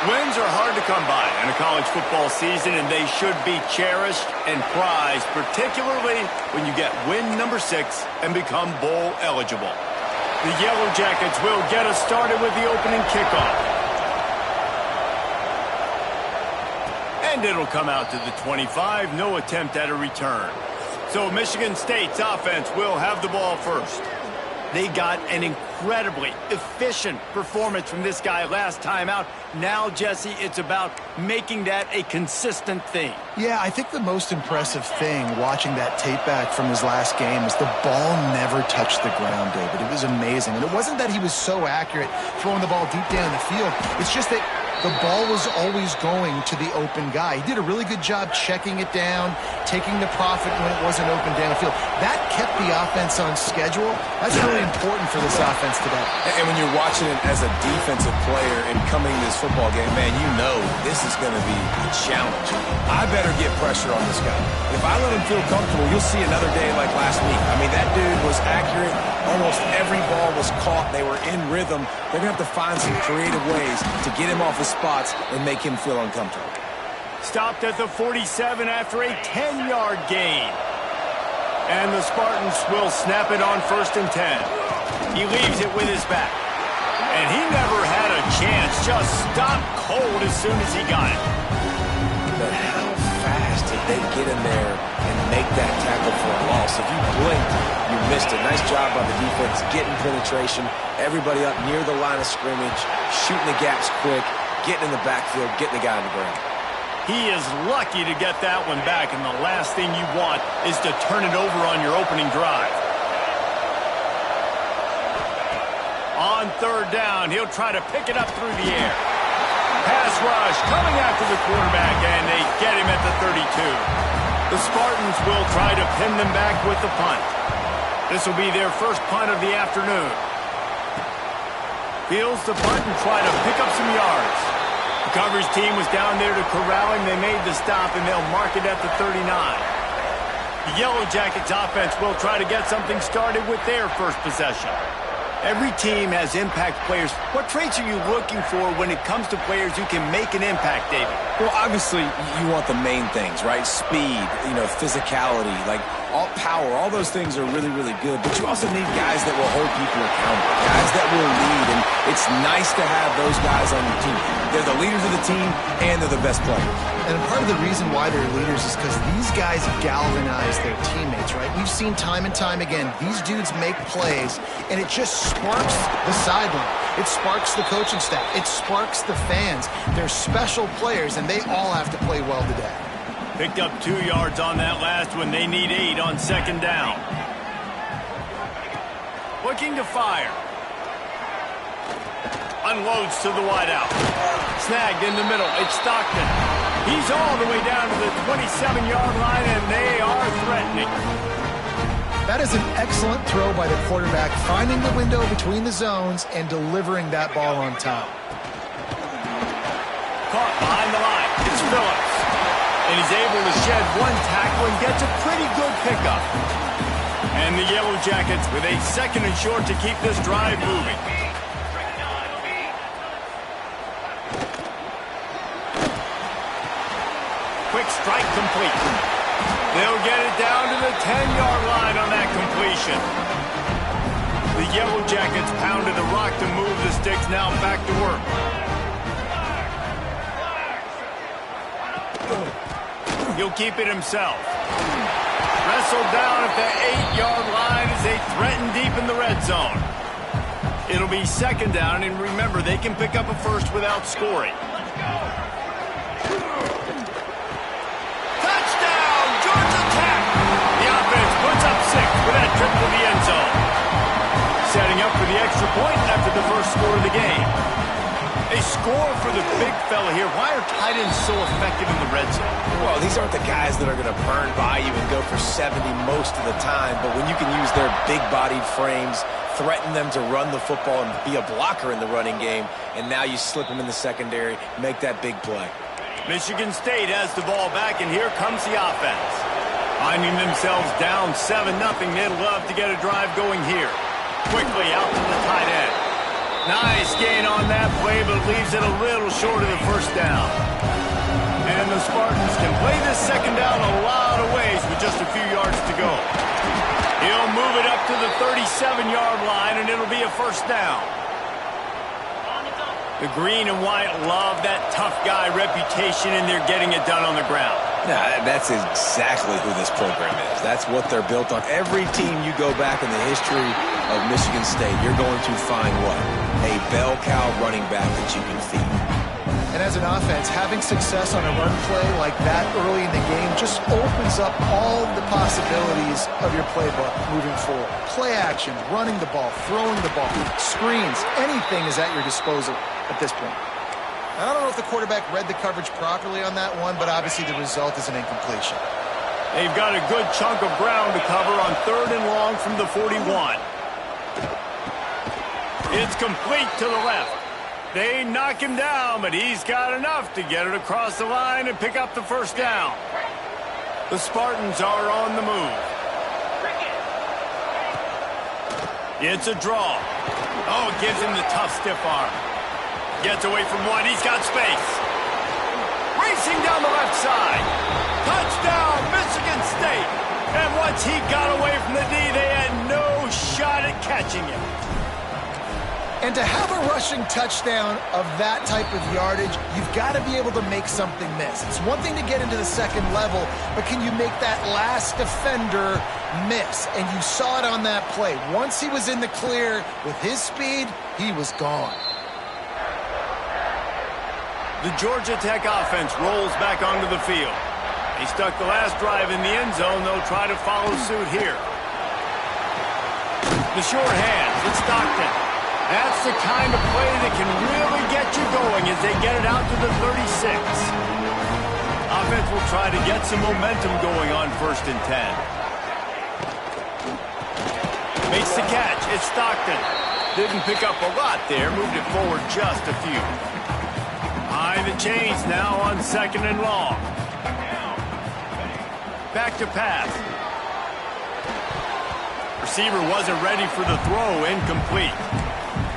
Wins are hard to come by in a college football season, and they should be cherished and prized, particularly when you get win number 6 and become bowl eligible. The Yellow Jackets will get us started with the opening kickoff. And it'll come out to the 25, no attempt at a return. So Michigan State's offense will have the ball first. They got an incredibly efficient performance from this guy last time out. Now, Jesse, it's about making that a consistent thing. Yeah, I think the most impressive thing watching that tape back from his last game is the ball never touched the ground, David. It was amazing. And it wasn't that he was so accurate throwing the ball deep down the field. It's just that the ball was always going to the open guy. He did a really good job checking it down, taking the profit when it wasn't open downfield. That kept the offense on schedule. That's really important for this offense today. And when you're watching it as a defensive player and coming to this football game, man, you know this is going to be a challenge. I better get pressure on this guy. If I let him feel comfortable, you'll see another day like last week. I mean, that dude was accurate. Almost every ball was caught. They were in rhythm. They're going to have to find some creative ways to get him off his spots and make him feel uncomfortable. Stopped at the 47 after a 10-yard gain. And the Spartans will snap it on 1st and 10. He leaves it with his back. And he never had a chance. Just stopped cold as soon as he got it. But how fast did they get in there and make that tackle for a loss? If you blinked, you missed it. Nice job by the defense, getting penetration. Everybody up near the line of scrimmage, shooting the gaps quick, getting in the backfield, getting the guy on the ground. He is lucky to get that one back, and the last thing you want is to turn it over on your opening drive. On 3rd down, he'll try to pick it up through the air. Pass rush coming after the quarterback, and they get him at the 32. The Spartans will try to pin them back with the punt. This will be their first punt of the afternoon. Fields the punt and try to pick up some yards. The coverage team was down there to corral him. They made the stop, and they'll mark it at the 39. The Yellow Jackets offense will try to get something started with their first possession. Every team has impact players. What traits are you looking for when it comes to players who can make an impact, David? Well, obviously, you want the main things, right? Speed, physicality, like all power. All those things are really, really good. But you also need guys that will hold people accountable, guys that will lead. And it's nice to have those guys on your team. They're the leaders of the team, and they're the best players. And part of the reason why they're leaders is because these guys galvanize their teammates, right? We've seen time and time again, these dudes make plays, and it just sparks the sideline. It sparks the coaching staff. It sparks the fans. They're special players, and they all have to play well today. Picked up 2 yards on that last one. They need 8 on 2nd down. Looking to fire. Unloads to the wideout. Snagged in the middle. It's Stockton. He's all the way down to the 27-yard line, and they are threatening. That is an excellent throw by the quarterback, finding the window between the zones and delivering that ball on time. Caught behind the line. It's Phillips. And he's able to shed one tackle and gets a pretty good pickup. And the Yellow Jackets with a 2nd and short to keep this drive moving. Quick strike complete. They'll get it down to the 10-yard line on that completion. The Yellow Jackets pounded the rock to move the sticks, now back to work. He'll keep it himself. Wrestled down at the 8-yard line as they threaten deep in the red zone. It'll be 2nd down, and remember, they can pick up a first without scoring. Touchdown, Georgia Tech! The offense puts up 6 with that trip to the end zone. Setting up for the extra point after the first score of the game. A score for the big fella here. Why are tight ends so effective in the red zone? Well, these aren't the guys that are going to burn by you and go for 70 most of the time, but when you can use their big-bodied frames, threaten them to run the football and be a blocker in the running game, and now you slip them in the secondary, make that big play. Michigan State has the ball back, and here comes the offense. Finding themselves down 7-0, they'd love to get a drive going here. Quickly out to the tight end. Nice gain on that play, but leaves it a little short of the first The Spartans can play this second down a lot of ways with just a few yards to go. He'll move it up to the 37-yard line, and it'll be a first down. The green and white love that tough guy reputation, and they're getting it done on the ground. Yeah, that's exactly who this program is. That's what they're built on. Every team you go back in the history of Michigan State, you're going to find what? A bell cow running back that you can feed. And as an offense, having success on a run play like that early in the game just opens up all the possibilities of your playbook moving forward. Play action, running the ball, throwing the ball, screens, anything is at your disposal at this point. I don't know if the quarterback read the coverage properly on that one, but obviously the result is an incompletion. They've got a good chunk of ground to cover on 3rd and long from the 41. It's complete to the left. They knock him down, but he's got enough to get it across the line and pick up the first down. The Spartans are on the move. It's a draw. Oh, it gives him the tough stiff arm. Gets away from one. He's got space. Racing down the left side. Touchdown, Michigan State. And once he got away from the D, they had no shot at catching him. And to have a rushing touchdown of that type of yardage, you've got to be able to make something miss. It's one thing to get into the second level, but can you make that last defender miss? And you saw it on that play. Once he was in the clear with his speed, he was gone. The Georgia Tech offense rolls back onto the field. They stuck the last drive in the end zone. They'll try to follow suit here. The short hands. It's Stockton. That's the kind of play that can really get you going as they get it out to the 36. Offense will try to get some momentum going on 1st and 10. Makes the catch. It's Stockton. Didn't pick up a lot there. Moved it forward just a few. Behind the chains now on 2nd and long. Back to pass. Receiver wasn't ready for the throw. Incomplete.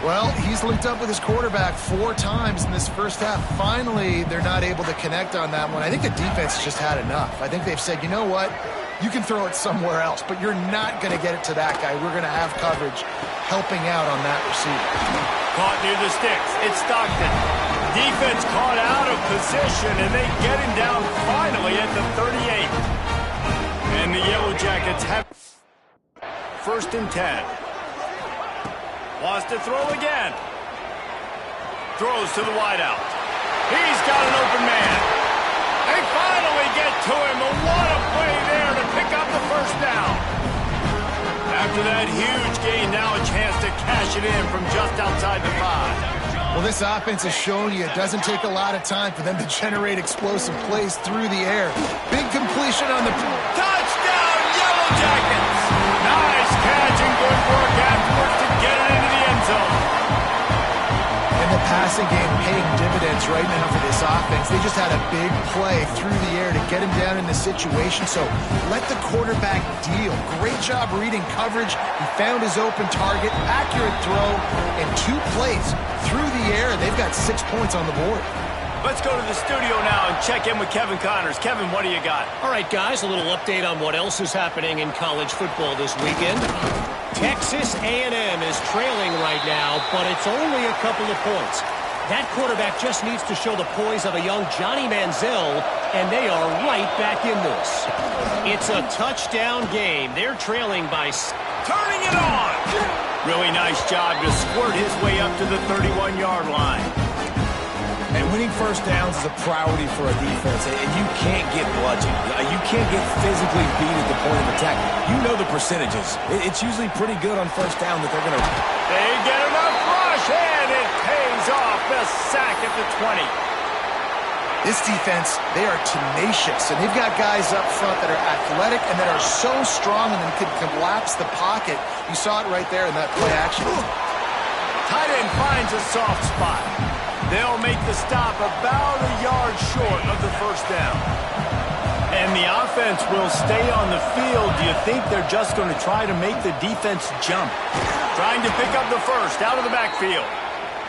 Well, he's linked up with his quarterback 4 times in this first half. Finally, they're not able to connect on that one. I think the defense has just had enough. I think they've said, you know what? You can throw it somewhere else, but you're not going to get it to that guy. We're going to have coverage helping out on that receiver. Caught near the sticks. It's Stockton. Defense caught out of position, and they get him down finally at the 38. And the Yellow Jackets have 1st and 10. Wants to throw again. Throws to the wideout. He's got an open man. They finally get to him. And what a play there to pick up the first down. After that huge gain, now a chance to cash it in from just outside the 5. Well, this offense has shown you it doesn't take a lot of time for them to generate explosive plays through the air. Big completion on the touchdown, Yellow Jackets. Nice catch and good work afterwards to get it into the end zone. And the passing game paying dividends right now for this offense. They just had a big play through the air to get him down in the situation. So let the quarterback deal. Great job reading coverage. He found his open target, accurate throw, and 2 plays through the air. They've got 6 points on the board. Let's go to the studio now and check in with Kevin Connors. Kevin, what do you got? All right, guys, a little update on what else is happening in college football this weekend. Texas A&M is trailing right now, but it's only a couple of points. That quarterback just needs to show the poise of a young Johnny Manziel, and they are right back in this. It's a touchdown game. They're trailing by... Turning it on! Really nice job to squirt his way up to the 31-yard line. And winning first downs is a priority for a defense, and you can't get bludgeoned. You can't get physically beat at the point of attack. You know the percentages. It's usually pretty good on first down that they're going to... They get enough rush, and it pays off. The sack at the 20. This defense, they are tenacious, and they've got guys up front that are athletic and that are so strong and then can collapse the pocket. You saw it right there in that play action. Tight end finds a soft spot. They'll make the stop about a yard short of the first down. And the offense will stay on the field. Do you think they're just going to try to make the defense jump? Trying to pick up the first out of the backfield.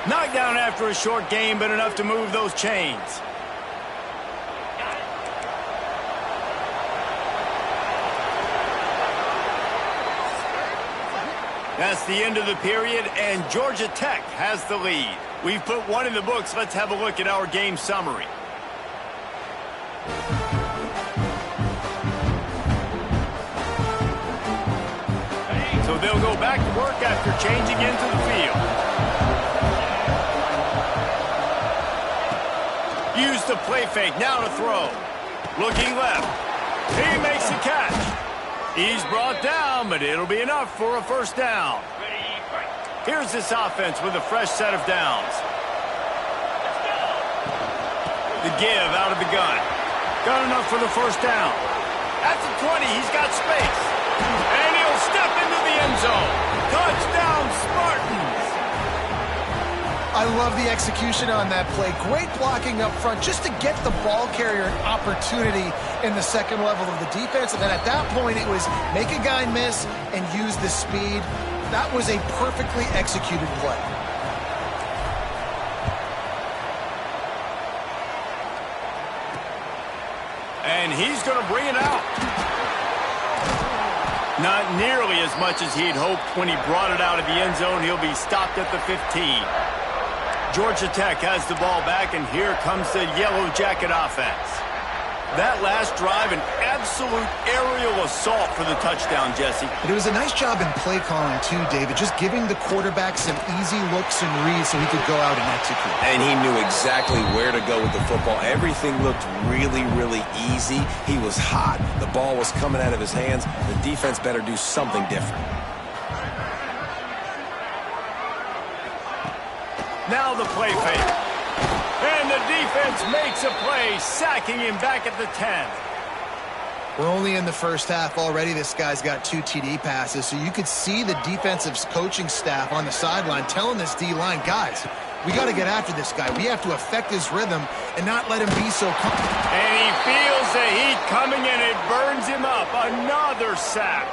Knocked down after a short game, but enough to move those chains. That's the end of the period, and Georgia Tech has the lead. We've put one in the books. Let's have a look at our game summary. So they'll go back to work after changing into the field. Use the play fake, now to throw. Looking left. He makes the catch. He's brought down, but it'll be enough for a first down. Here's this offense with a fresh set of downs. The give out of the gun. Got enough for the first down. At the 20, he's got space. And he'll step into the end zone. Touchdown, Spartans! I love the execution on that play. Great blocking up front just to get the ball carrier an opportunity in the second level of the defense. And then at that point, it was make a guy miss and use the speed. That was a perfectly executed play. And he's going to bring it out. Not nearly as much as he'd hoped when he brought it out of the end zone. He'll be stopped at the 15. Georgia Tech has the ball back, and here comes the Yellow Jacket offense. That last drive, an absolute aerial assault for the touchdown, Jesse. It was a nice job in play calling, too, David, just giving the quarterback some easy looks and reads so he could go out and execute. And he knew exactly where to go with the football. Everything looked really, really easy. He was hot. The ball was coming out of his hands. The defense better do something different. Now the play fake. And the defense makes a play, sacking him back at the 10. We're only in the first half already. This guy's got 2 TD passes, so you could see the defensive coaching staff on the sideline telling this D-line, guys, we got to get after this guy. We have to affect his rhythm and not let him be so comfortable. And he feels the heat coming, and it burns him up. Another sack.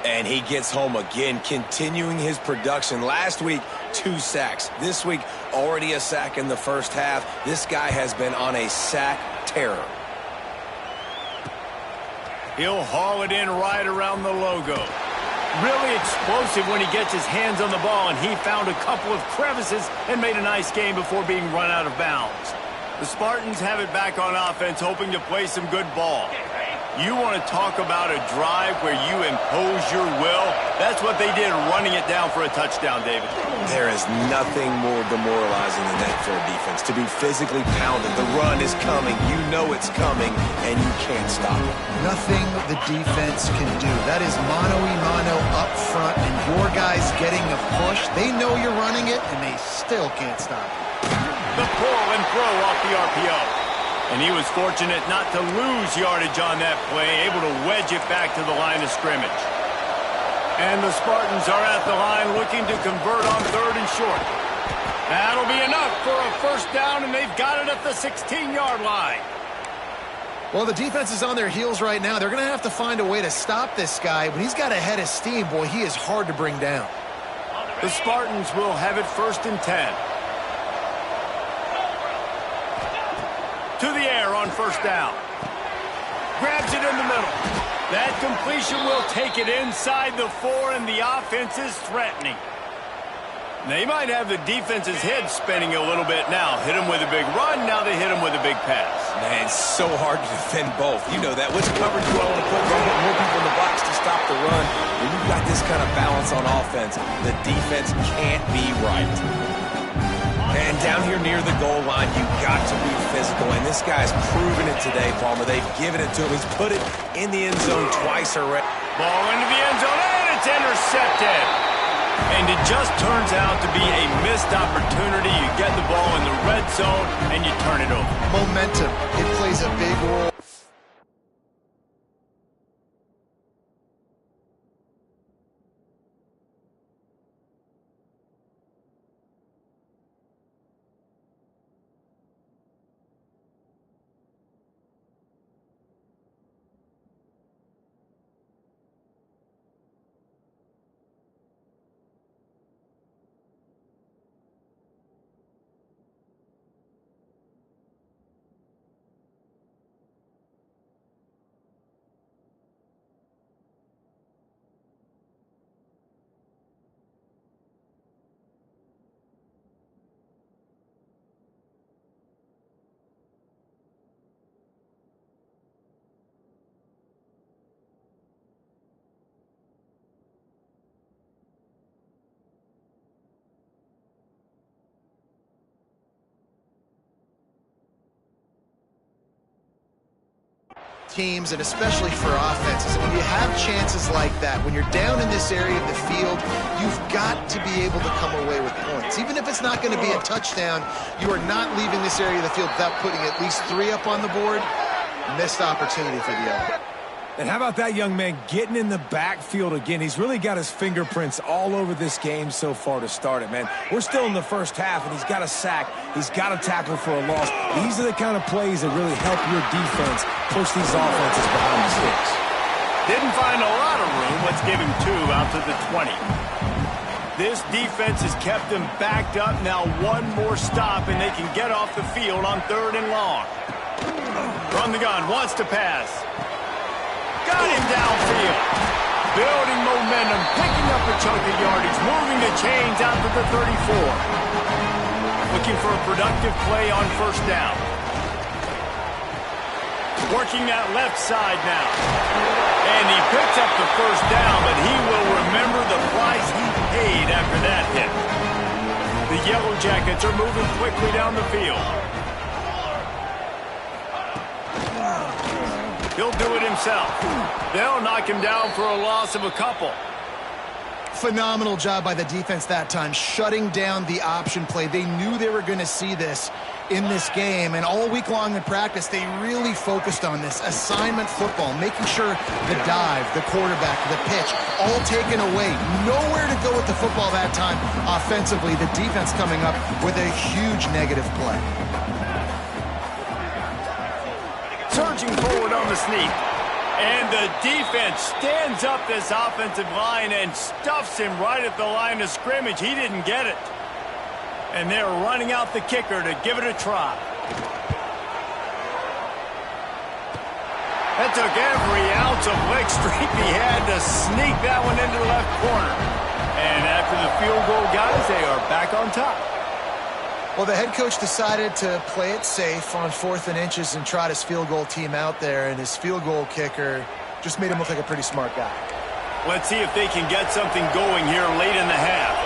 And he gets home again, continuing his production. Last week, 2 sacks. This week, already a sack in the first half. This guy has been on a sack terror. He'll haul it in right around the logo. Really explosive when he gets his hands on the ball, and he found a couple of crevices and made a nice game before being run out of bounds. The Spartans have it back on offense, hoping to play some good ball. You want to talk about a drive where you impose your will? That's what they did, running it down for a touchdown, David. There is nothing more demoralizing than that for a defense. To be physically pounded, the run is coming, you know it's coming, and you can't stop it. Nothing the defense can do. That is mano-a-mano up front, and your guys getting a push. They know you're running it, and they still can't stop it. The pull and throw off the RPO. And he was fortunate not to lose yardage on that play, able to wedge it back to the line of scrimmage. And the Spartans are at the line looking to convert on 3rd and short. That'll be enough for a first down, and they've got it at the 16-yard line. Well, the defense is on their heels right now. They're going to have to find a way to stop this guy. When he's got a head of steam, boy, he is hard to bring down. The Spartans will have it 1st and 10. To the air on first down. Grabs it in the middle. That completion will take it inside the 4, and the offense is threatening. They might have the defense's head spinning a little bit now. Hit him with a big run, now they hit him with a big pass. Man, it's so hard to defend both. You know that. Which coverage do I want to put? Do I want more people in the box to stop the run? When you've got this kind of balance on offense, the defense can't be right. And down here near the goal line, you've got to be physical. And this guy's proven it today, Palmer. They've given it to him. He's put it in the end zone twice already. Ball into the end zone, and it's intercepted. And it just turns out to be a missed opportunity. You get the ball in the red zone, and you turn it over. Momentum. It plays a big role. teams, and especially for offenses. And when you have chances like that, when you're down in this area of the field, you've got to be able to come away with points. Even if it's not going to be a touchdown, you are not leaving this area of the field without putting at least 3 up on the board. Missed opportunity for the other. And how about that young man getting in the backfield again? He's really got his fingerprints all over this game so far to start it, man. We're still in the first half, and he's got a sack. He's got a tackle for a loss. These are the kind of plays that really help your defense push these offenses behind the sticks. Didn't find a lot of room. Let's give him 2 out to the 20. This defense has kept them backed up. Now one more stop, and they can get off the field on 3rd and long. From the gun, wants to pass. Got him downfield. Building momentum, picking up a chunk of yardage, moving the chains out to the 34. Looking for a productive play on 1st down. Working that left side now. And he picks up the 1st down, but he will remember the price he paid after that hit. The Yellow Jackets are moving quickly down the field. He'll do it himself. They'll knock him down for a loss of a couple. Phenomenal job by the defense that time, shutting down the option play. They knew they were going to see this in this game, and all week long in practice, they really focused on this assignment football, making sure the dive, the quarterback, the pitch, all taken away. Nowhere to go with the football that time offensively. The defense coming up with a huge negative play. Surging forward on the sneak. And the defense stands up this offensive line and stuffs him right at the line of scrimmage. He didn't get it. And they're running out the kicker to give it a try. That took every ounce of leg strength he had to sneak that one into the left corner. And after the field goal, guys, they are back on top. Well, the head coach decided to play it safe on 4th and inches and trot his field goal team out there, and his field goal kicker just made him look like a pretty smart guy. Let's see if they can get something going here late in the half.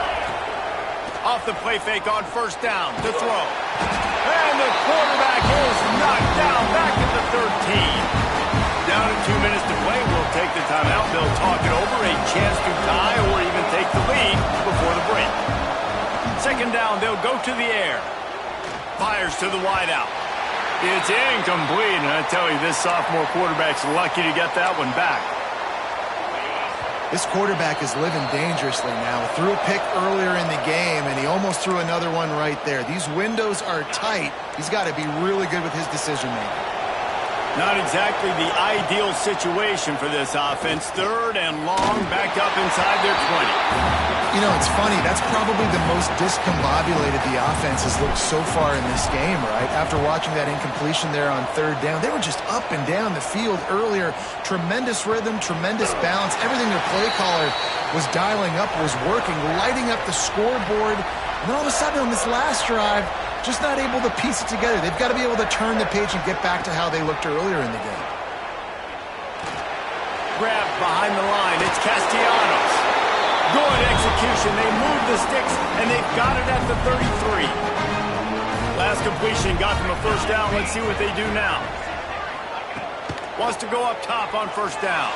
Off the play fake on 1st down to throw. And the quarterback is knocked down back at the 13. Down to 2 minutes to play. We'll take the timeout. They'll talk it over. A chance to tie or even take the lead before the break. 2nd down, they'll go to the air. Fires to the wideout. It's incomplete, and I tell you, this sophomore quarterback's lucky to get that one back. This quarterback is living dangerously now. Threw a pick earlier in the game, and he almost threw another one right there. These windows are tight. He's got to be really good with his decision-making. Not exactly the ideal situation for this offense. 3rd and long, back up inside their 20. You know, it's funny. That's probably the most discombobulated the offense has looked so far in this game, right? After watching that incompletion there on 3rd down, they were just up and down the field earlier. Tremendous rhythm, tremendous balance. Everything their play caller was dialing up was working, lighting up the scoreboard. And then all of a sudden on this last drive, just not able to piece it together. They've got to be able to turn the page and get back to how they looked earlier in the game. Grab behind the line. It's Castellanos. Good execution. They move the sticks, and they've got it at the 33. Last completion got them a 1st down. Let's see what they do now. Wants to go up top on 1st down.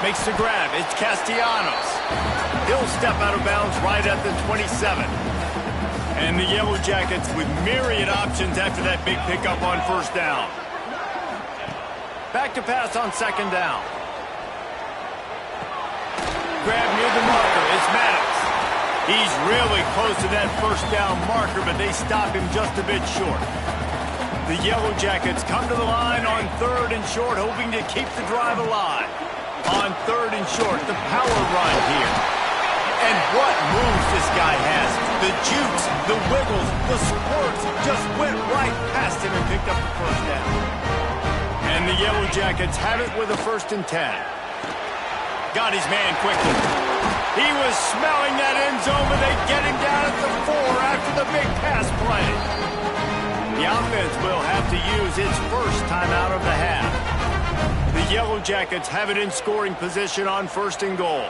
Makes the grab. It's Castellanos. He'll step out of bounds right at the 27. And the Yellow Jackets with myriad options after that big pickup on 1st down. Back to pass on 2nd down. Grab near the marker. It's Maddox. He's really close to that 1st down marker, but they stop him just a bit short. The Yellow Jackets come to the line on 3rd and short, hoping to keep the drive alive. On 3rd and short, the power run here. And what moves this guy has. The jukes, the wiggles, the squirts just went right past him and picked up the 1st down. And the Yellow Jackets have it with a 1st and 10. Got his man quickly. He was smelling that end zone, but they get him down at the 4 after the big pass play. The offense will have to use its 1st timeout of the half. The Yellow Jackets have it in scoring position on 1st and goal.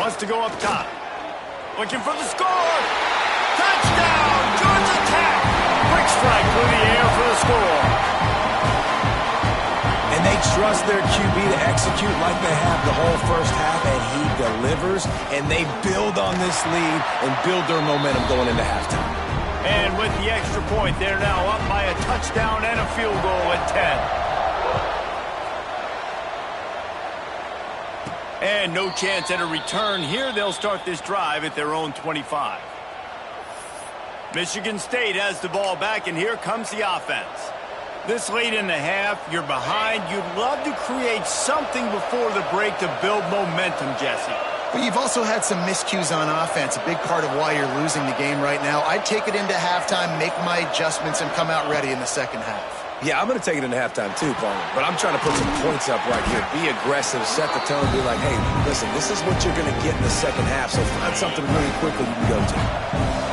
Wants to go up top. Looking for the score. Touchdown, Georgia Tech. Quick strike through the air for the score. And they trust their QB to execute like they have the whole first half, and he delivers, and they build on this lead and build their momentum going into halftime. And with the extra point, they're now up by a touchdown and a field goal at 10. And no chance at a return here. They'll start this drive at their own 25. Michigan State has the ball back, and here comes the offense. This late in the half, you're behind. You'd love to create something before the break to build momentum, Jesse. But you've also had some miscues on offense, a big part of why you're losing the game right now. I'd take it into halftime, make my adjustments, and come out ready in the second half. Yeah, I'm going to take it into halftime too, Paul. But I'm trying to put some points up right here. Be aggressive, set the tone, be like, hey, listen, this is what you're going to get in the second half, so find something really quickly you can go to.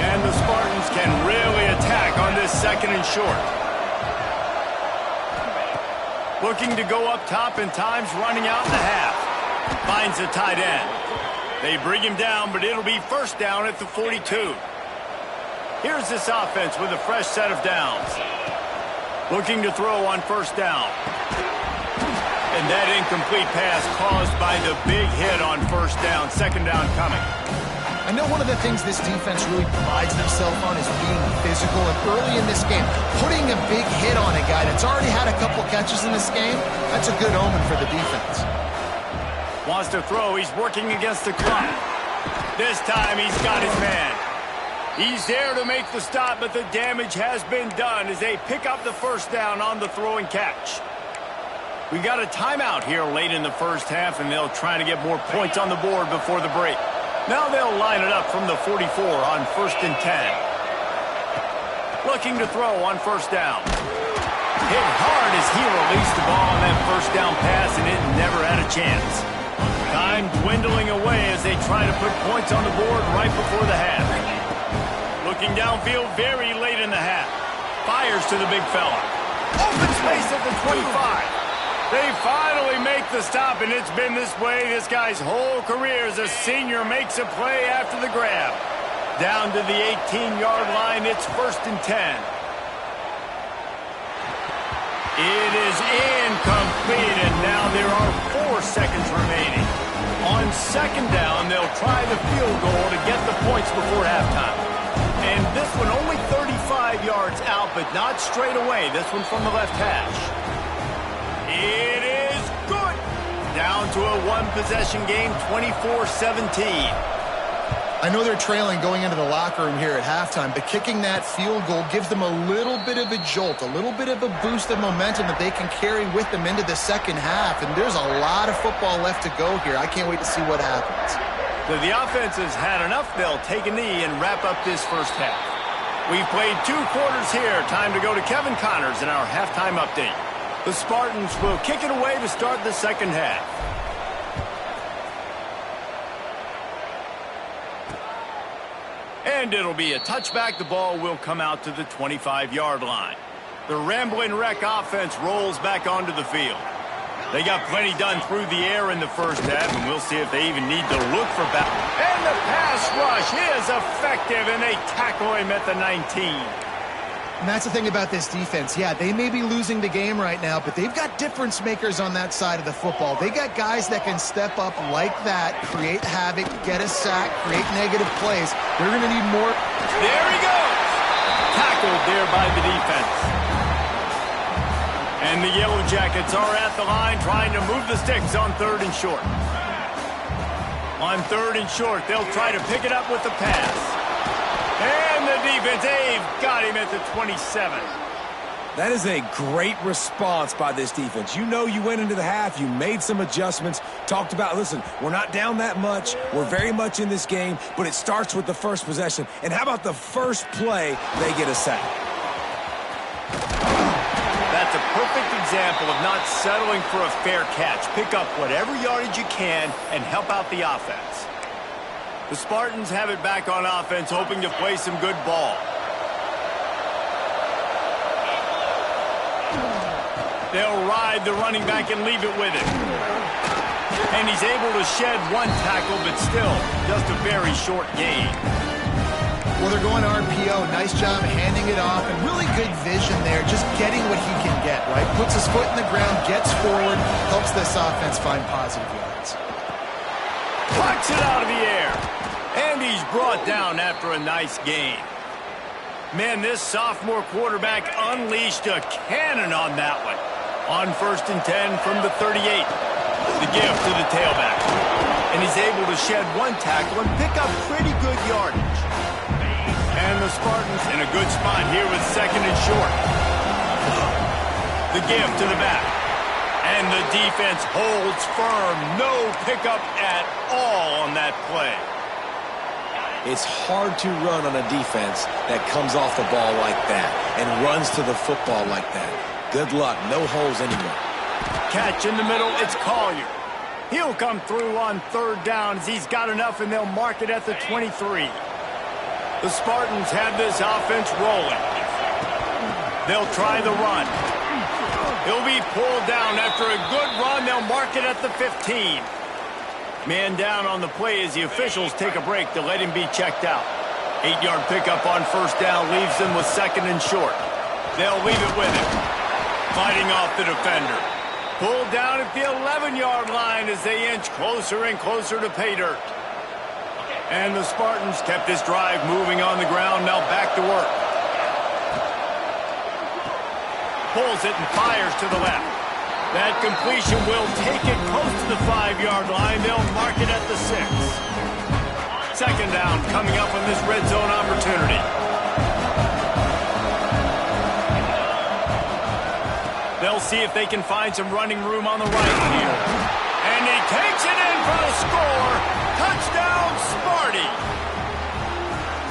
And the Spartans can really attack on this second and short. Looking to go up top, and time's running out in the half. Finds a tight end. They bring him down, but it'll be first down at the 42. Here's this offense with a fresh set of downs. Looking to throw on first down. And that incomplete pass caused by the big hit on first down. Second down coming. I know one of the things this defense really prides themselves on is being physical, and early in this game, putting a big hit on a guy that's already had a couple catches in this game, that's a good omen for the defense. Wants to throw. He's working against the clock. This time he's got his man. He's there to make the stop, but the damage has been done as they pick up the first down on the throw and catch. We got a timeout here late in the first half, and they'll try to get more points on the board before the break. Now they'll line it up from the 44 on 1st and 10. Looking to throw on first down. Hit hard as he released the ball on that first down pass, and it never had a chance. Time dwindling away as they try to put points on the board right before the half. Looking downfield very late in the half. Fires to the big fella. Open space at the 25. They finally make the stop, and it's been this way this guy's whole career as a senior makes a play after the grab. Down to the 18-yard line, it's 1st and 10. It is incomplete, and now there are 4 seconds remaining. On second down, they'll try the field goal to get the points before halftime. And this one only 35 yards out, but not straight away. This one from the left hash. It is good. Down to a one-possession game, 24-17. I know they're trailing going into the locker room here at halftime, but kicking that field goal gives them a little bit of a jolt, a little bit of a boost of momentum that they can carry with them into the second half. And there's a lot of football left to go here. I can't wait to see what happens. So the offense has had enough. They'll take a knee and wrap up this first half. We've played 2 quarters here. Time to go to Kevin Connors in our halftime update. The Spartans will kick it away to start the second half. And it'll be a touchback. The ball will come out to the 25-yard line. The Ramblin' Wreck offense rolls back onto the field. They got plenty done through the air in the first half, and we'll see if they even need to look for back. And the pass rush is effective, and they tackle him at the 19. And that's the thing about this defense. Yeah, they may be losing the game right now, but they've got difference makers on that side of the football. They got guys that can step up like that, create havoc, get a sack, create negative plays. They're going to need more. There he goes. Tackled there by the defense. And the Yellow Jackets are at the line trying to move the sticks on 3rd and short. On 3rd and short, they'll try to pick it up with the pass. And the defense, they've got him at the 27. That is a great response by this defense. You know you went into the half, you made some adjustments, talked about, listen, we're not down that much, we're very much in this game, but it starts with the first possession. And how about the first play, they get a sack? That's a perfect example of not settling for a fair catch. Pick up whatever yardage you can and help out the offense. The Spartans have it back on offense, hoping to play some good ball. They'll ride the running back and leave it with him. And he's able to shed one tackle, but still, just a very short gain. Well, they're going to RPO. Nice job handing it off, and really good vision there, just getting what he can get, right? Puts his foot in the ground, gets forward, helps this offense find positive yards. Plucks it out of the air. And he's brought down after a nice gain. Man, this sophomore quarterback unleashed a cannon on that one. On 1st and 10 from the 38. The give to the tailback. And he's able to shed one tackle and pick up pretty good yardage. And the Spartans in a good spot here with 2nd and short. The give to the back. And the defense holds firm. No pickup at all on that play. It's hard to run on a defense that comes off the ball like that and runs to the football like that. Good luck. No holes anywhere. Catch in the middle. It's Collier. He'll come through on 3rd down as he's got enough, and they'll mark it at the 23. The Spartans have this offense rolling. They'll try the run. He'll be pulled down after a good run. They'll mark it at the 15. Man down on the play as the officials take a break to let him be checked out. 8-yard pickup on 1st down leaves them with 2nd and short. They'll leave it with him. Fighting off the defender. Pulled down at the 11-yard line as they inch closer and closer to pay dirt. And the Spartans kept this drive moving on the ground. Now back to work. Pulls it and fires to the left. That completion will take it close to the 5-yard line. They'll mark it at the 6. 2nd down coming up on this red zone opportunity. They'll see if they can find some running room on the right here. And he takes it in for the score. Touchdown, Sparty.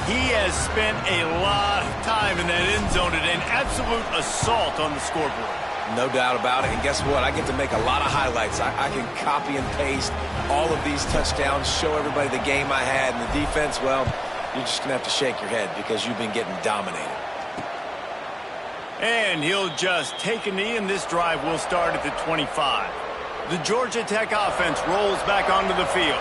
He has spent a lot of time in that end zone today. An absolute assault on the scoreboard. No doubt about it. And guess what? I get to make a lot of highlights. I can copy and paste all of these touchdowns, show everybody the game I had. And the defense, well, you're just going to have to shake your head because you've been getting dominated. And he'll just take a knee, and this drive will start at the 25. The Georgia Tech offense rolls back onto the field.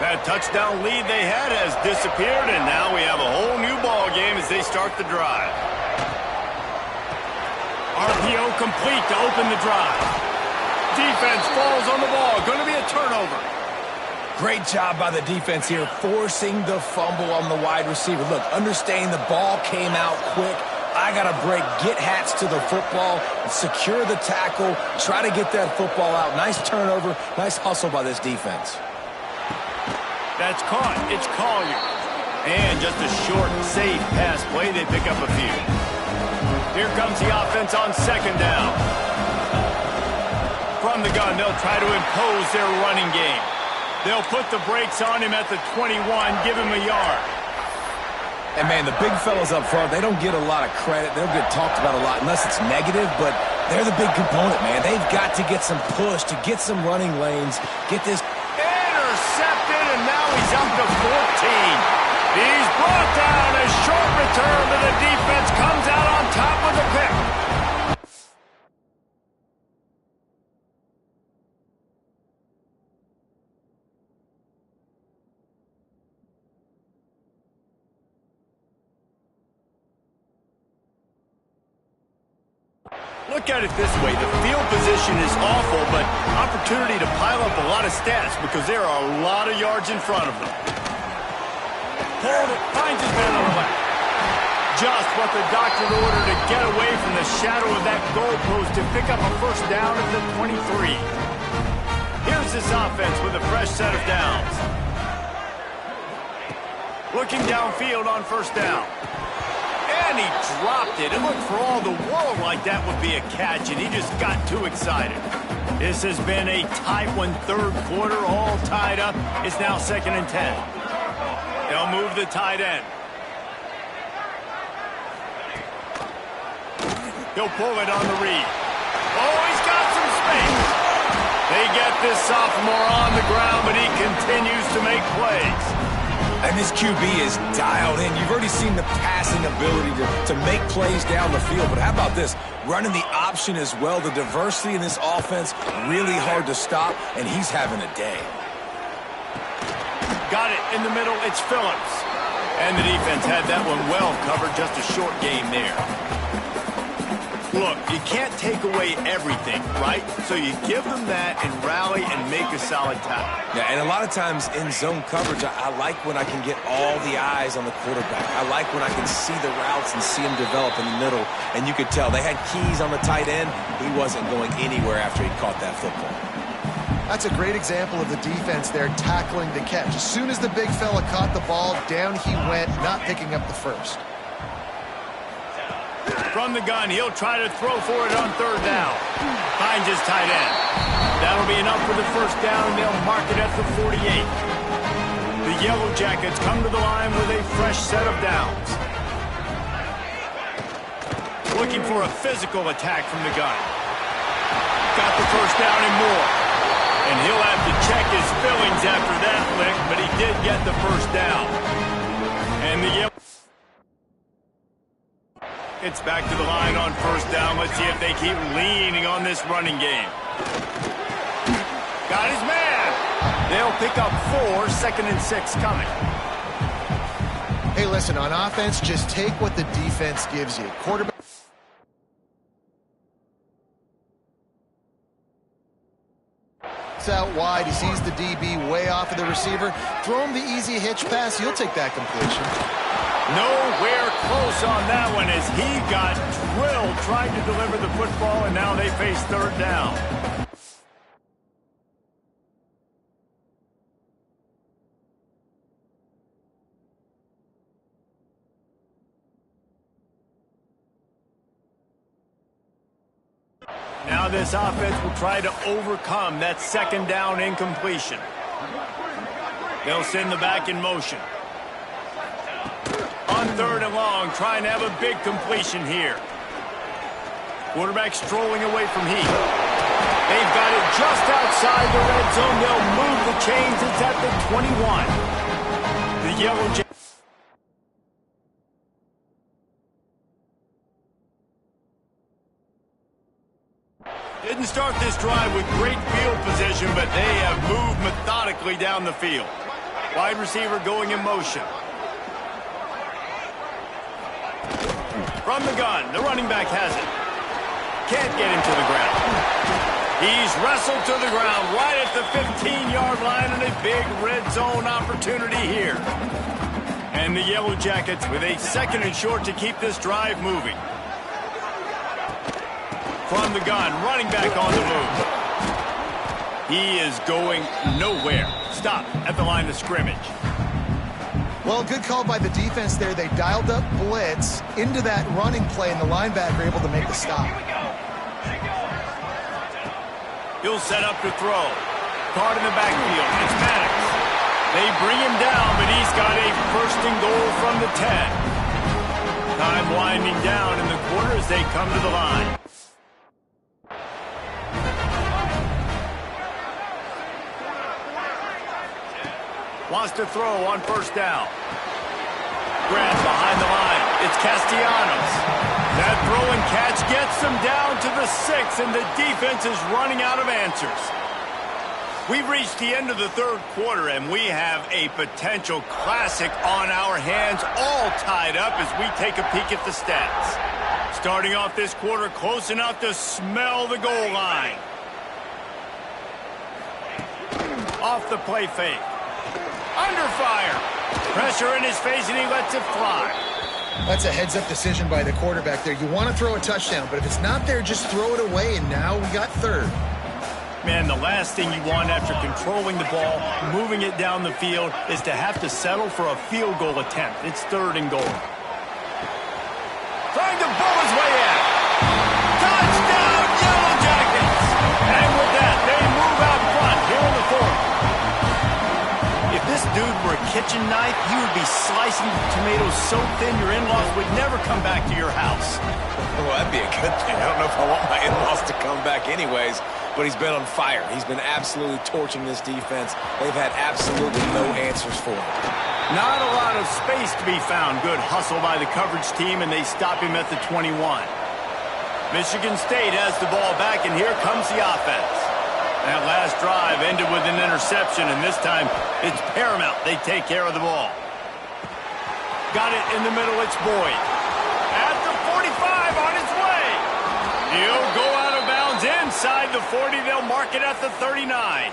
That touchdown lead they had has disappeared, and now we have a whole new ball game as they start the drive. RPO complete to open the drive. Defense falls on the ball. Going to be a turnover. Great job by the defense here, forcing the fumble on the wide receiver. Look, understanding the ball came out quick. I got to break, get hats to the football, secure the tackle, try to get that football out. Nice turnover, nice hustle by this defense. That's caught. It's Collier. And just a short, safe pass play. They pick up a few. Here comes the offense on 2nd down. From the gun, they'll try to impose their running game. They'll put the brakes on him at the 21, give him a yard. And, man, the big fellas up front, they don't get a lot of credit. They don't get talked about a lot unless it's negative, but they're the big component, man. They've got to get some push, to get some running lanes, get this. Intercepted, and now he's up to 14. He's brought down. A short return, but the defense comes out on top with a pick. Look at it this way. The field position is awful, but opportunity to pile up a lot of stats because there are a lot of yards in front of them. Hold it. Finds his man on the left. Just what the doctor ordered to get away from the shadow of that goalpost to pick up a 1st down at the 23. Here's this offense with a fresh set of downs. Looking downfield on 1st down. And he dropped it. It looked for all the world like that would be a catch, and he just got too excited. This has been a tight one, 3rd quarter, all tied up. It's now 2nd and 10. They'll move the tight end. He'll pull it on the read. Oh, he's got some space. They get this sophomore on the ground, but he continues to make plays. And this QB is dialed in. You've already seen the passing ability to make plays down the field. But how about this? Running the option as well. The diversity in this offense, really hard to stop, and he's having a day. Got it in the middle. It's Phillips. And the defense had that one well covered. Just a short game there. Look, you can't take away everything, right? So you give them that and rally and make a solid tackle. Yeah, and a lot of times in zone coverage, I like when I can get all the eyes on the quarterback. I like when I can see the routes and see them develop in the middle. And you could tell they had keys on the tight end. He wasn't going anywhere after he caught that football. That's a great example of the defense there tackling the catch. As soon as the big fella caught the ball, down he went, not picking up the first. From the gun, he'll try to throw for it on third down. Finds his tight end. That'll be enough for the first down, and they'll mark it at the 48. The Yellow Jackets come to the line with a fresh set of downs. Looking for a physical attack from the gun. Got the first down and more. And he'll have to check his fillings after that lick, but he did get the first down. And the Yellow... It's back to the line on first down. Let's see if they keep leaning on this running game. Got his man. They'll pick up 4, 2nd and 6 coming. Hey, listen, on offense, just take what the defense gives you. Quarterback. Out wide, he sees the DB way off of the receiver. Throw him the easy hitch pass. You'll take that completion. Nowhere close on that one as he got drilled trying to deliver the football, and now they face third down. Now this offense will try to overcome that second down incompletion. They'll send the back in motion. On third and long, trying to have a big completion here. Quarterback strolling away from Heath. They've got it just outside the red zone. They'll move the chains. It's at the 21. The Yellow Jackets. Didn't start this drive with great field position, but they have moved methodically down the field. Wide receiver going in motion. From the gun, the running back has it. Can't get him to the ground. He's wrestled to the ground right at the 15-yard line, and a big red zone opportunity here. And the Yellow Jackets with a 2nd and short to keep this drive moving. From the gun, running back on the move. He is going nowhere. Stop at the line of scrimmage. Well, good call by the defense there. They dialed up blitz into that running play, and the linebacker able to make the stop. He'll set up to throw. Caught in the backfield. It's Maddox. They bring him down, but he's got a 1st and goal from the 10. Time winding down in the quarter as they come to the line. Wants to throw on first down. Grab behind the line. It's Castellanos. That throw and catch gets them down to the 6, and the defense is running out of answers. We've reached the end of the third quarter, and we have a potential classic on our hands, all tied up as we take a peek at the stats. Starting off this quarter close enough to smell the goal line. Off the play fake. Under fire. Pressure in his face, and he lets it fly. That's a heads-up decision by the quarterback there. You want to throw a touchdown, but if it's not there, just throw it away, and now we got third. Man, the last thing you want after controlling the ball, moving it down the field, is to have to settle for a field goal attempt. It's 3rd and goal. Trying to bull his way out. Touchdown, Yellow Jackets! And with that, they move out front here in the 4th. If this dude were a kitchen knife, he would be slicing the tomatoes so thin your in-laws would never come back to your house. Well, that'd be a good thing. I don't know if I want my in-laws to come back anyways. but he's been on fire. He's been absolutely torching this defense. They've had absolutely no answers for him. Not a lot of space to be found. Good hustle by the coverage team, and they stop him at the 21. Michigan State has the ball back, and here comes the offense. That last drive ended with an interception, and this time it's paramount they take care of the ball. Got it in the middle, it's Boyd. At the 45, on its way. He'll go out of bounds inside the 40. They'll mark it at the 39.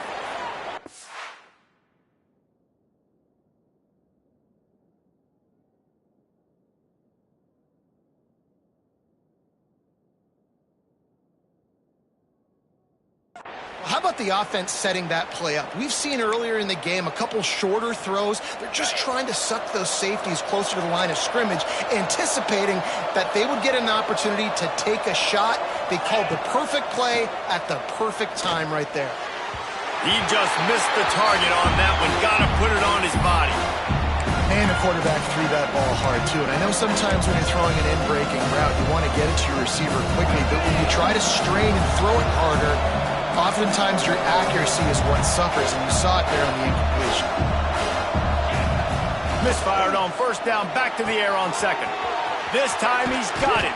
How about the offense setting that play up? We've seen earlier in the game a couple shorter throws. They're just trying to suck those safeties closer to the line of scrimmage, anticipating that they would get an opportunity to take a shot. They called the perfect play at the perfect time right there. He just missed the target on that one. Got to put it on his body. And the quarterback threw that ball hard, too. And I know sometimes when you're throwing an in-breaking route, you want to get it to your receiver quickly. But when you try to strain and throw it harder, oftentimes your accuracy is what suffers, and you saw it there on the incompletion. Misfired on first down, back to the air on second. This time he's got it.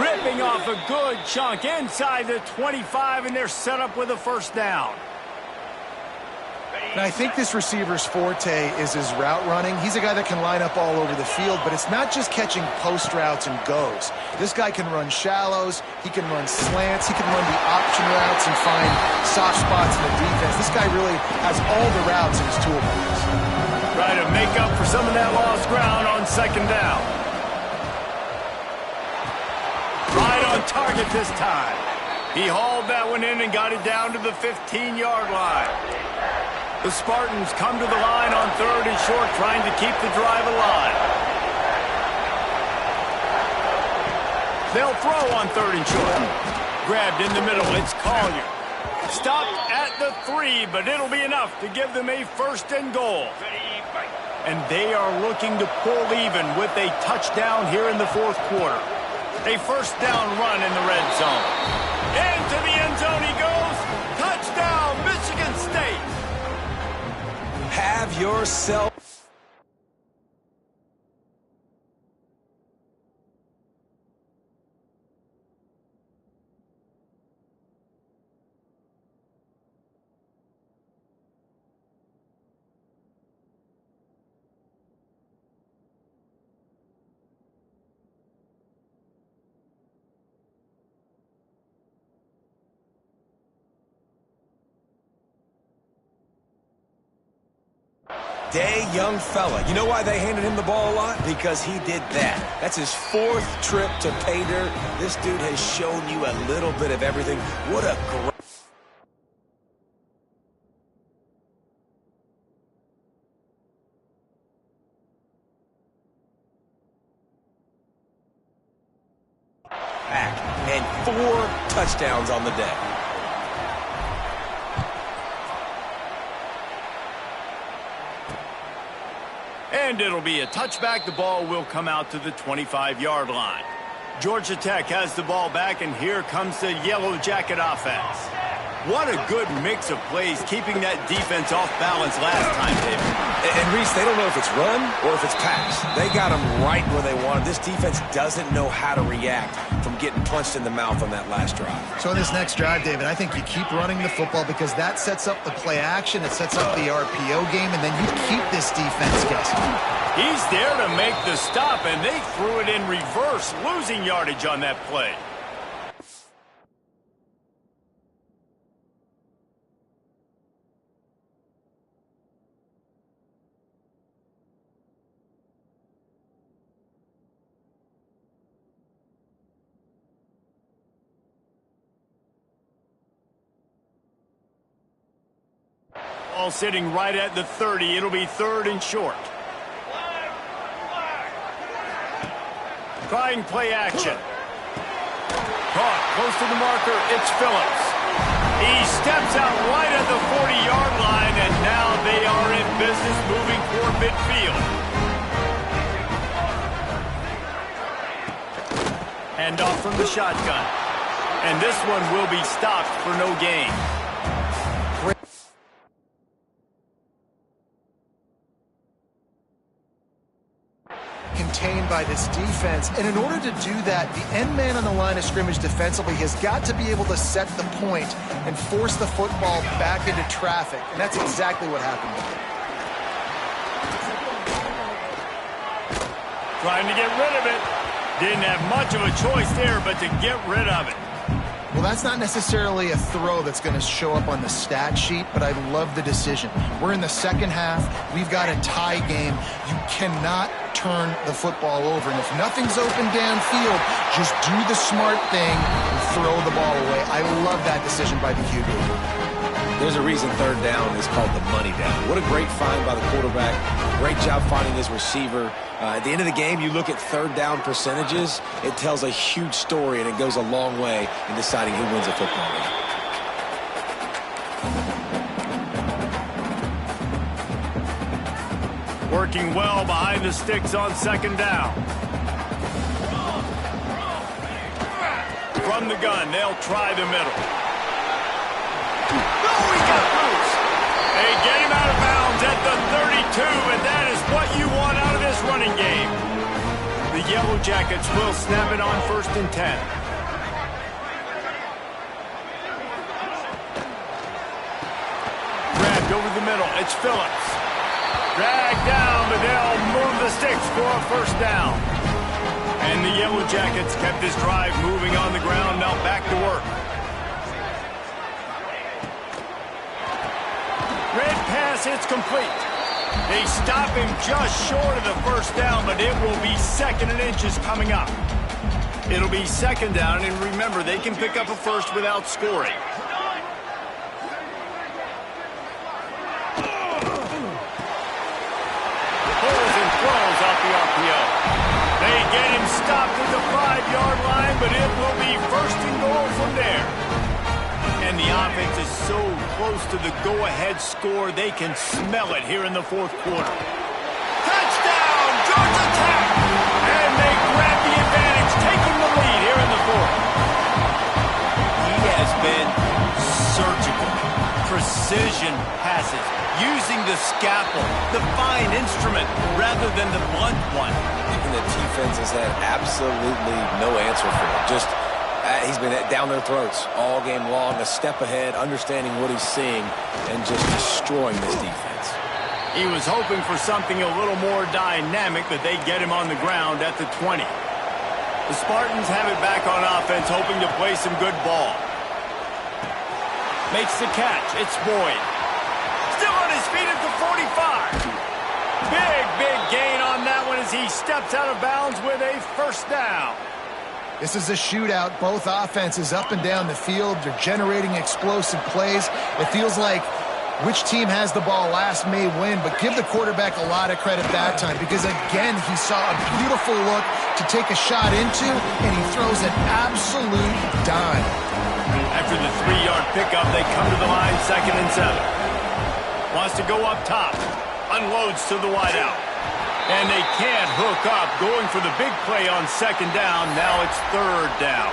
Ripping off a good chunk inside the 25, and they're set up with a first down. And I think this receiver's forte is his route running. He's a guy that can line up all over the field, but it's not just catching post routes and goes. This guy can run shallows, he can run slants, he can run the option routes and find soft spots in the defense. This guy really has all the routes in his toolbox. Try to make up for some of that lost ground on second down. Right on target this time. He hauled that one in and got it down to the 15-yard line. The Spartans come to the line on third and short, trying to keep the drive alive. They'll throw on third and short. Grabbed in the middle, it's Collier. Stopped at the 3, but it'll be enough to give them a first and goal. And they are looking to pull even with a touchdown here in the fourth quarter. A first down run in the red zone. Into the end zone he goes. Touchdown, Michigan State. Have yourself... Day, young fella. You know why they handed him the ball a lot? Because he did that. That's his fourth trip to pay dirt. This dude has shown you a little bit of everything. What a great... back. And 4 touchdowns on the day. And it'll be a touchback. The ball will come out to the 25-yard line. Georgia Tech has the ball back, and here comes the Yellow Jacket offense. What a good mix of plays, keeping that defense off balance last time, David. And Reese, they don't know if it's run or if it's pass. They got them right where they want them. This defense doesn't know how to react from getting punched in the mouth on that last drive. So in this next drive, David, I think you keep running the football because that sets up the play action, it sets up the RPO game, and then you keep this defense guessing. He's there to make the stop, and they threw it in reverse, losing yardage on that play. Ball sitting right at the 30. It'll be third and short. Trying play action. Caught close to the marker. It's Phillips. He steps out right at the 40-yard line, and now they are in business moving toward midfield. Hand off from the shotgun. And this one will be stopped for no gain. Contained by this defense, and in order to do that, the end man on the line of scrimmage defensively has got to be able to set the point and force the football back into traffic, and that's exactly what happened. Trying to get rid of it. Didn't have much of a choice there, but to get rid of it. Well, that's not necessarily a throw that's going to show up on the stat sheet, but I love the decision. We're in the second half. We've got a tie game. You cannot turn the football over. And if nothing's open downfield, just do the smart thing and throw the ball away. I love that decision by the QB. There's a reason third down is called the money down. What a great find by the quarterback. Great job finding his receiver. At the end of the game, you look at third down percentages. It tells a huge story, and it goes a long way in deciding who wins a football game. Working well behind the sticks on second down. From the gun, they'll try the middle. Oh, he got loose. They get him out of bounds at the 32, and that is what you want out of this running game. The Yellow Jackets will snap it on 1st and 10. Grabbed over the middle. It's Phillips. Dragged down, but they'll move the sticks for a 1st down. And the Yellow Jackets kept this drive moving on the ground. Now back to work. Red pass, it's complete. They stop him just short of the 1st down, but it will be 2nd and inches coming up. It'll be 2nd down, and remember, they can pick up a 1st without scoring. Pulls and throws off the RPO. They get him stopped at the 5-yard line, but it will be 1st and goal from there. And the offense is so close to the go-ahead score, they can smell it here in the 4th quarter. Touchdown, Georgia Tech! And they grab the advantage, taking the lead here in the 4th. He has been surgical. Precision passes, using the scalpel, the fine instrument, rather than the blunt one. And the defense has had absolutely no answer for it. Just he's been down their throats all game long, a step ahead, understanding what he's seeing, and just destroying this defense. He was hoping for something a little more dynamic, but they get him on the ground at the 20. The Spartans have it back on offense, hoping to play some good ball. Makes the catch. It's Boyd. Still on his feet at the 45. Big gain on that one as he steps out of bounds with a 1st down. This is a shootout. Both offenses up and down the field. They're generating explosive plays. It feels like which team has the ball last may win, but give the quarterback a lot of credit that time because, again, he saw a beautiful look to take a shot into, and he throws an absolute dime. After the 3-yard pickup, they come to the line 2nd and 7. Wants to go up top. Unloads to the wideout. And they can't hook up, going for the big play on 2nd down. Now it's 3rd down.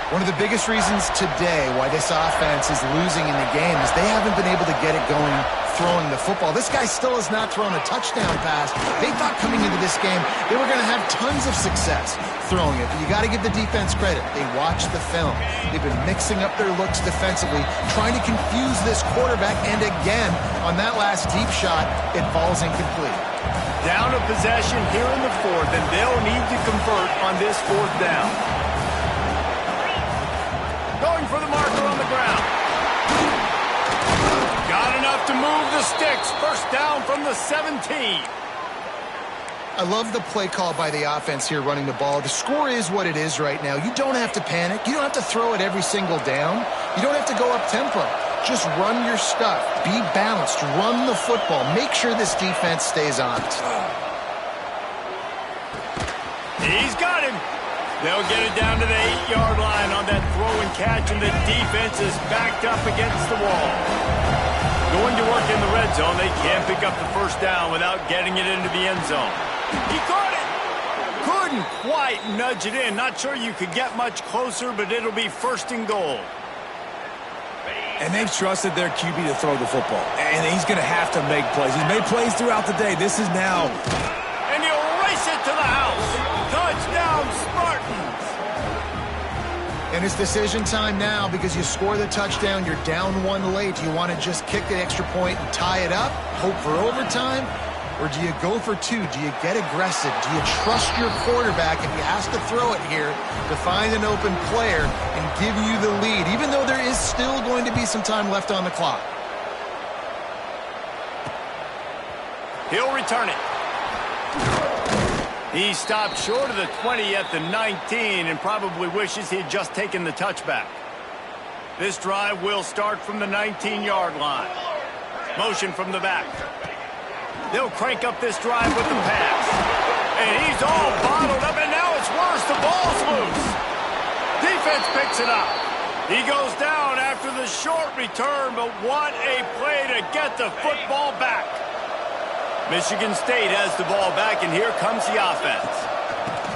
One of the biggest reasons today why this offense is losing in the game is they haven't been able to get it going throwing the football. This guy still has not thrown a touchdown pass. They thought coming into this game they were going to have tons of success throwing it. But you got to give the defense credit. They watched the film. They've been mixing up their looks defensively, trying to confuse this quarterback. And again, on that last deep shot, it falls incomplete. Down a possession here in the 4th, and they'll need to convert on this 4th down. Going for the marker on the ground. Got enough to move the sticks. 1st down from the 17. I love the play call by the offense here running the ball. The score is what it is right now. You don't have to panic. You don't have to throw it every single down. You don't have to go up tempo. Just run your stuff. Be balanced. Run the football. Make sure this defense stays honest. He's got him. They'll get it down to the 8-yard line on that throw and catch, and the defense is backed up against the wall. Going to work in the red zone. They can't pick up the 1st down without getting it into the end zone. He caught it. Could couldn't quite nudge it in. Not sure you could get much closer, but it'll be 1st and goal. And they've trusted their QB to throw the football. And he's going to have to make plays. He's made plays throughout the day. This is now. And he'll race it to the house. Touchdown, Spartans. And it's decision time now because you score the touchdown, you're down 1 late. Do you want to just kick the extra point and tie it up, hope for overtime? Or do you go for 2? Do you get aggressive? Do you trust your quarterback if he has to throw it here to find an open player and give you the lead, even though there is still going to be some time left on the clock? He'll return it. He stopped short of the 20 at the 19 and probably wishes he had just taken the touchback. This drive will start from the 19-yard line. Motion from the back. They'll crank up this drive with the pass. And he's all bottled up, and now it's worse. The ball's loose. Defense picks it up. He goes down after the short return, but what a play to get the football back. Michigan State has the ball back, and here comes the offense.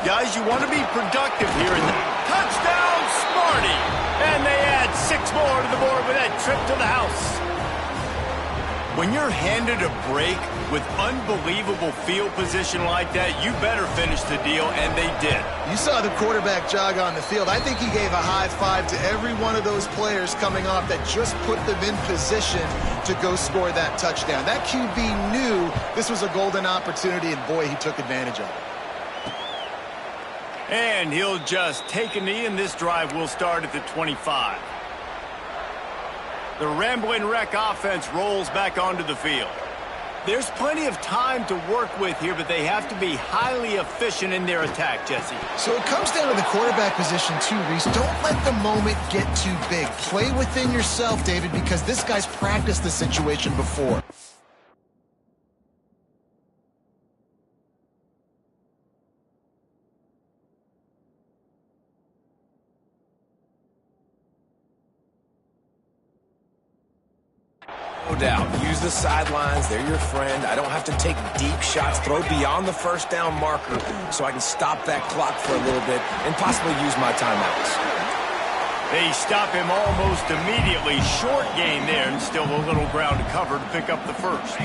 Guys, you want to be productive here. Touchdown, Smarty! And they add 6 more to the board with that trip to the house. When you're handed a break with unbelievable field position like that, you better finish the deal, and they did. You saw the quarterback jog on the field. I think he gave a high five to every one of those players coming off that just put them in position to go score that touchdown. That QB knew this was a golden opportunity, and boy, he took advantage of it. And he'll just take a knee, and this drive will start at the 25. The Rambling Wreck offense rolls back onto the field. There's plenty of time to work with here, but they have to be highly efficient in their attack, Jesse. So it comes down to the quarterback position too, Reese. Don't let the moment get too big. Play within yourself, David, because this guy's practiced the situation before. No doubt. Use the sidelines. They're your friend. I don't have to take deep shots. Throw beyond the 1st down marker so I can stop that clock for a little bit and possibly use my timeouts. They stop him almost immediately. Short gain there, and still a little ground to cover to pick up the 1st.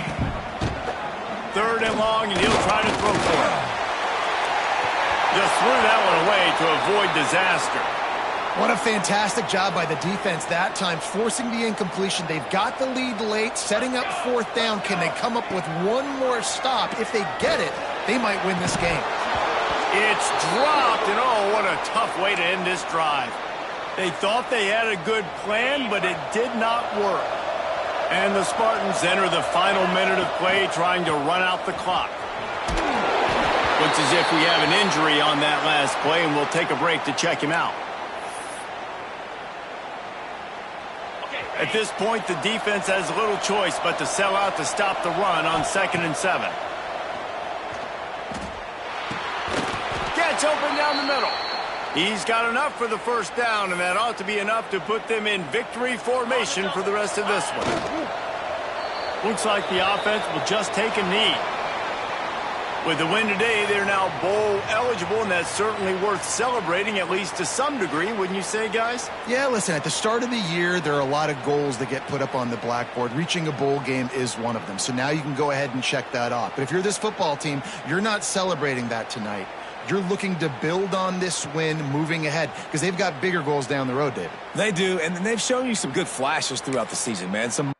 3rd and long, and he'll try to throw for it. Just threw that one away to avoid disaster. What a fantastic job by the defense that time, forcing the incompletion. They've got the lead late, setting up 4th down. Can they come up with one more stop? If they get it, they might win this game. It's dropped, and oh, what a tough way to end this drive. They thought they had a good plan, but it did not work. And the Spartans enter the final minute of play trying to run out the clock. Looks as if we have an injury on that last play, and we'll take a break to check him out. At this point, the defense has little choice but to sell out to stop the run on 2nd and 7. Gets open down the middle. He's got enough for the 1st down, and that ought to be enough to put them in victory formation for the rest of this one. Looks like the offense will just take a knee. With the win today, they're now bowl eligible, and that's certainly worth celebrating, at least to some degree, wouldn't you say, guys? Yeah, listen, at the start of the year, there are a lot of goals that get put up on the blackboard. Reaching a bowl game is one of them. So now you can go ahead and check that off. But if you're this football team, you're not celebrating that tonight. You're looking to build on this win moving ahead because they've got bigger goals down the road, David. They do, and they've shown you some good flashes throughout the season, man. Some